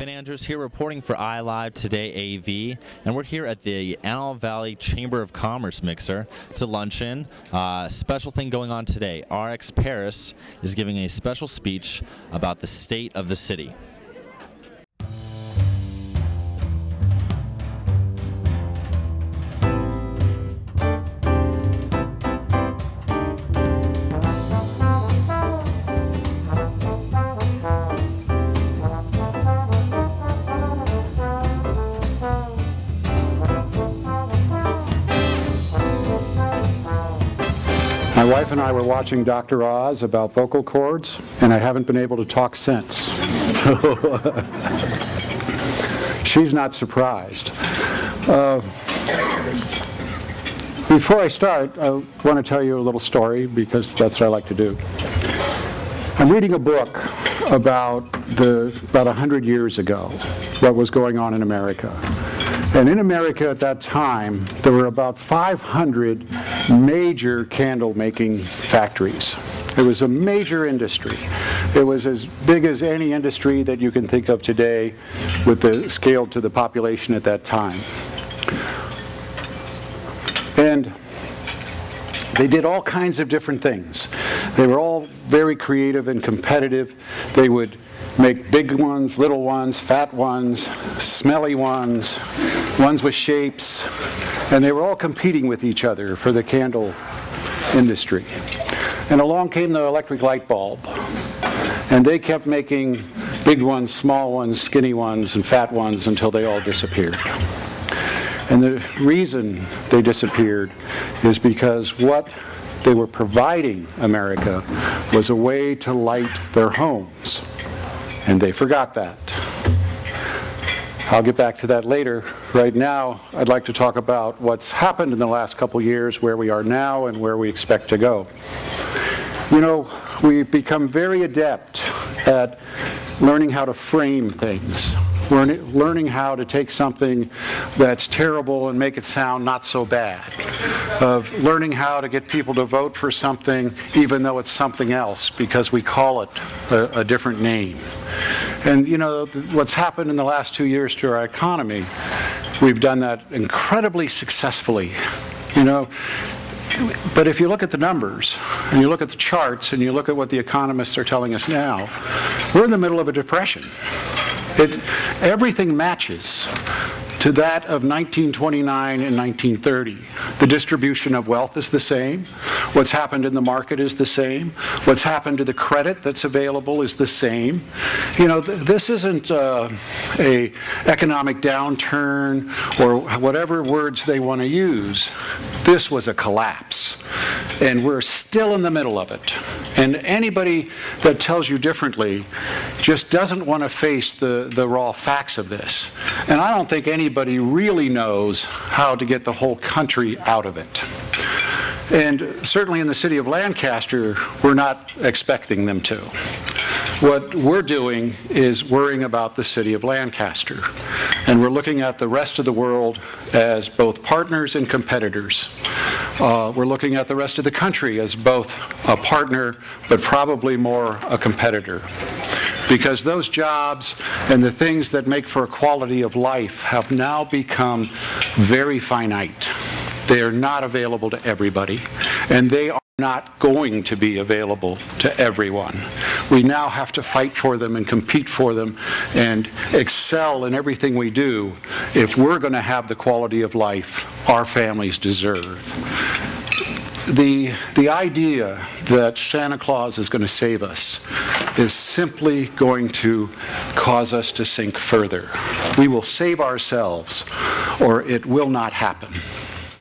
Ben Andrews here reporting for iLive Today AV, and we're here at the Antelope Valley Chamber of Commerce Mixer. It's a luncheon. Special thing going on today. RX Parris is giving a special speech about the state of the city. My wife and I were watching Dr. Oz about vocal cords, and I haven't been able to talk since. She's not surprised. Before I start, I want to tell you a little story because that's what I like to do. I'm reading a book about 100 years ago, what was going on in America. And in America at that time, there were about 500 major candle-making factories. It was a major industry. It was as big as any industry that you can think of today with the scale to the population at that time. And they did all kinds of different things. They were all very creative and competitive. They would make big ones, little ones, fat ones, smelly ones, ones with shapes, and they were all competing with each other for the candle industry. And along came the electric light bulb, and they kept making big ones, small ones, skinny ones, and fat ones until they all disappeared. And the reason they disappeared is because what they were providing America was a way to light their homes. And they forgot that. I'll get back to that later. Right now, I'd like to talk about what's happened in the last couple years, where we are now, and where we expect to go. You know, we've become very adept at learning how to frame things. Learning how to take something that's terrible and make it sound not so bad. Of learning how to get people to vote for something even though it's something else because we call it a different name. And you know, what's happened in the last 2 years to our economy, we've done that incredibly successfully. You know, but if you look at the numbers, and you look at the charts, and you look at what the economists are telling us now, we're in the middle of a depression. Everything matches to that of 1929 and 1930. The distribution of wealth is the same. What's happened in the market is the same. What's happened to the credit that's available is the same. You know, this isn't a economic downturn or whatever words they want to use. This was a collapse. And we're still in the middle of it. And anybody that tells you differently just doesn't want to face the raw facts of this. And I don't think anybody really knows how to get the whole country out of it. And certainly in the city of Lancaster, we're not expecting them to. What we're doing is worrying about the city of Lancaster. And we're looking at the rest of the world as both partners and competitors. We're looking at the rest of the country as both a partner, but probably more a competitor. Because those jobs and the things that make for a quality of life have now become very finite. They are not available to everybody, and they are not going to be available to everyone. We now have to fight for them and compete for them and excel in everything we do if we're going to have the quality of life our families deserve. The idea that Santa Claus is going to save us is simply going to cause us to sink further. We will save ourselves, or it will not happen.